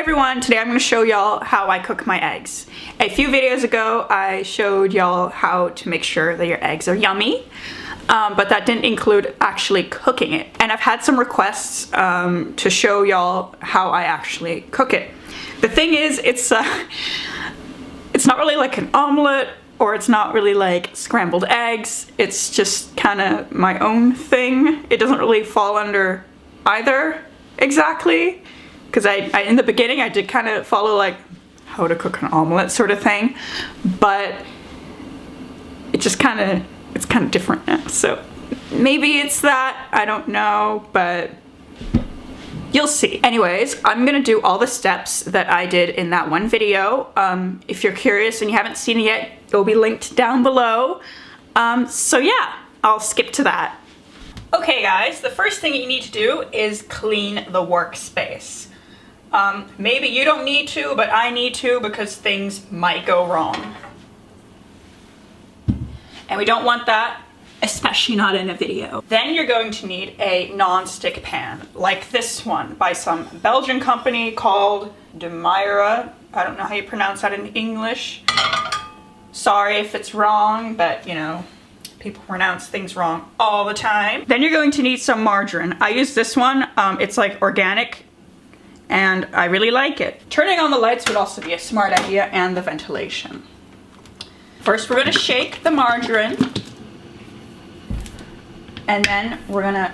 everyone, today I'm going to show y'all how I cook my eggs. A few videos ago I showed y'all how to make sure that your eggs are yummy, but that didn't include actually cooking it. And I've had some requests to show y'all how I actually cook it. The thing is, it's not really like an omelet, or it's not really like scrambled eggs. It's just kind of my own thing. It doesn't really fall under either exactly. Because I in the beginning I did kind of follow like how to cook an omelet sort of thing, but it's kind of different now. So maybe it's that, I don't know, but you'll see. Anyways, I'm gonna do all the steps that I did in that one video. If you're curious and you haven't seen it yet, it'll be linked down below. So yeah, I'll skip to that. Okay guys, the first thing you need to do is clean the workspace. Maybe you don't need to, but I need to because things might go wrong. And we don't want that, especially not in a video. Then you're going to need a non-stick pan, like this one by some Belgian company called yummier. I don't know how you pronounce that in English. Sorry if it's wrong, but you know, people pronounce things wrong all the time. Then you're going to need some margarine. I use this one. It's like organic, and I really like it. Turning on the lights would also be a smart idea, and the ventilation. First, we're gonna shake the margarine, and then we're gonna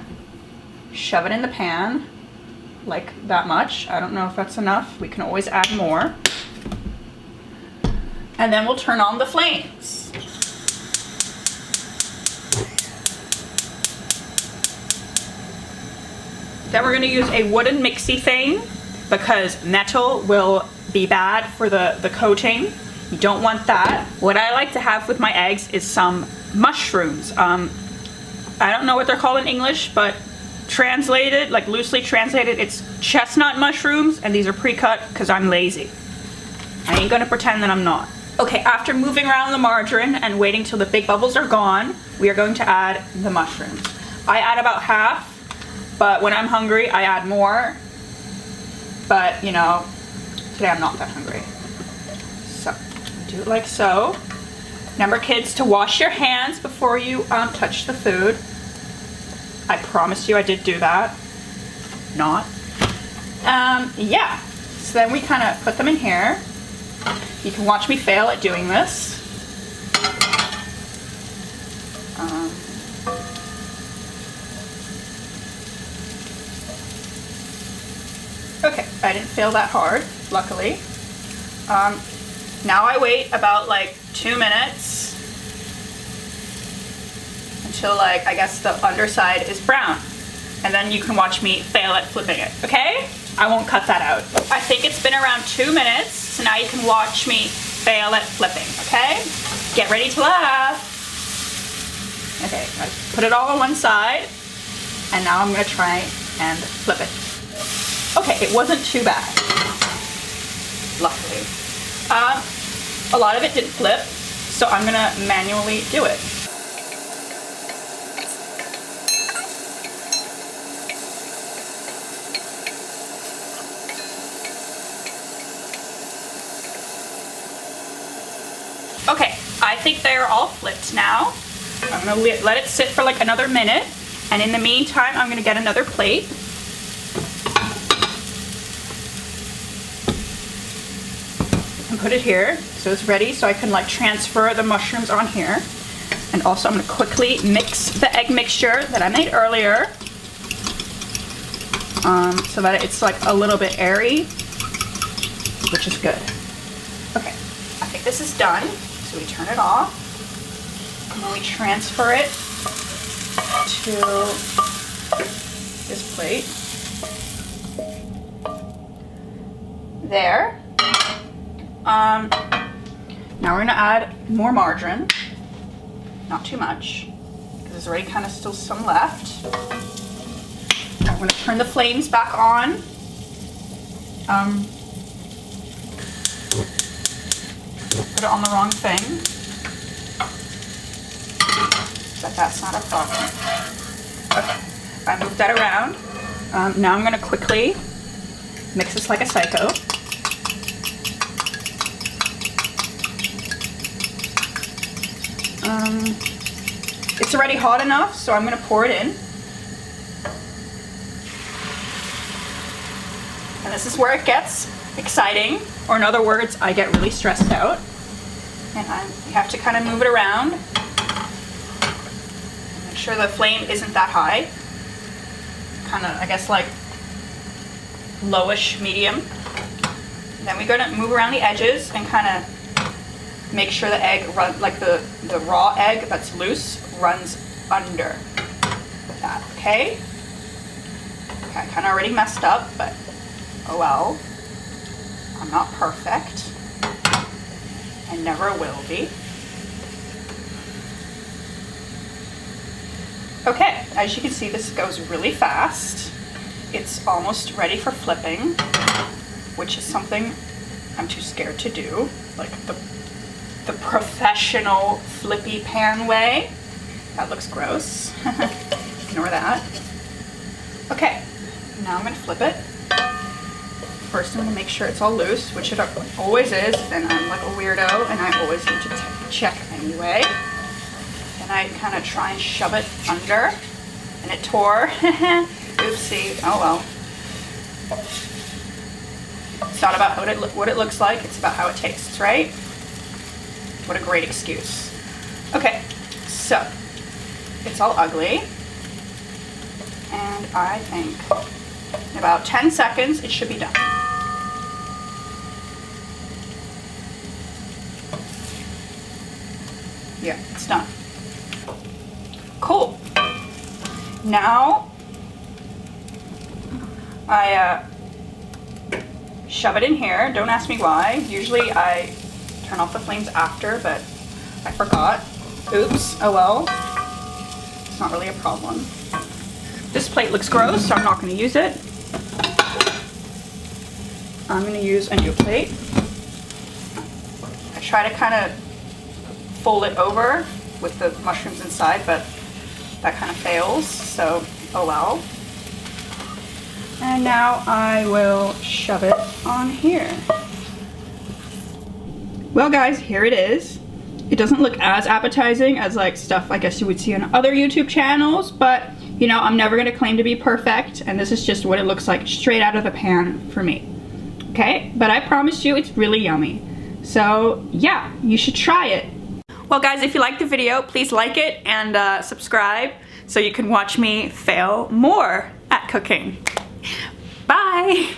shove it in the pan, like that much. I don't know if that's enough. We can always add more. And then we'll turn on the flames. Then we're gonna use a wooden mixie thing, because metal will be bad for the coating. You don't want that. What I like to have with my eggs is some mushrooms. I don't know what they're called in English, but translated, like loosely translated, it's chestnut mushrooms, and these are pre-cut because I'm lazy. I ain't gonna pretend that I'm not. Okay, after moving around the margarine and waiting till the big bubbles are gone, we are going to add the mushrooms. I add about half, but when I'm hungry, I add more. But, you know, today I'm not that hungry. So, do it like so. Remember, kids, to wash your hands before you touch the food. I promise you I did do that. Not. Yeah. So then we kind of put them in here. You can watch me fail at doing this. Okay, I didn't fail that hard, luckily. Now I wait about like 2 minutes until like, I guess the underside is brown. And then you can watch me fail at flipping it, okay? I won't cut that out. I think it's been around 2 minutes, so now you can watch me fail at flipping, okay? Get ready to laugh. Okay, I put it all on one side, and now I'm gonna try and flip it. Okay, it wasn't too bad, luckily. A lot of it didn't flip, so I'm gonna manually do it. Okay, I think they're all flipped now. I'm gonna let it sit for like another minute, and in the meantime, I'm gonna get another plate. And put it here so it's ready, so I can like transfer the mushrooms on here. And also I'm going to quickly mix the egg mixture that I made earlier, so that it's like a little bit airy, which is good. Okay, I think this is done, so we turn it off and then we transfer it to this plate. There. Now we're gonna add more margarine, not too much, because there's already kind of still some left. I'm gonna turn the flames back on. Put it on the wrong thing, but that's not a problem. Okay, I moved that around. Now I'm gonna quickly mix this like a psycho. It's already hot enough, so I'm gonna pour it in. And this is where it gets exciting, or in other words, I get really stressed out. And you have to kind of move it around. Make sure the flame isn't that high. Kind of, I guess, like lowish medium. Then we're gonna move around the edges and kind of make sure the egg run, like the raw egg that's loose runs under that, okay? I kind of already messed up, but oh well. I'm not perfect. I never will be. Okay, as you can see, this goes really fast. It's almost ready for flipping, which is something I'm too scared to do, like the professional flippy pan way. That looks gross. Ignore that. Okay, now I'm gonna flip it. First, I'm gonna make sure it's all loose, which it always is, and I'm like a weirdo, and I always need to check anyway. And I kind of try and shove it under, and it tore. Oopsie, oh well. It's not about what it looks like, it's about how it tastes, right? What a great excuse. Okay, so, it's all ugly, and I think in about 10 seconds it should be done. Yeah, it's done. Cool. Now I shove it in here. Don't ask me why. Usually I turn off the flames after, but I forgot. Oops. Oh well. It's not really a problem. This plate looks gross, so I'm not going to use it. I'm going to use a new plate. I try to kind of fold it over with the mushrooms inside, but that kind of fails, so oh well. And now I will shove it on here. Well guys, here it is. It doesn't look as appetizing as like stuff I guess you would see on other YouTube channels, but you know, I'm never gonna claim to be perfect, and this is just what it looks like straight out of the pan for me. Okay, but I promise you it's really yummy. So yeah, you should try it. Well guys, if you liked the video, please like it and subscribe so you can watch me fail more at cooking. Bye!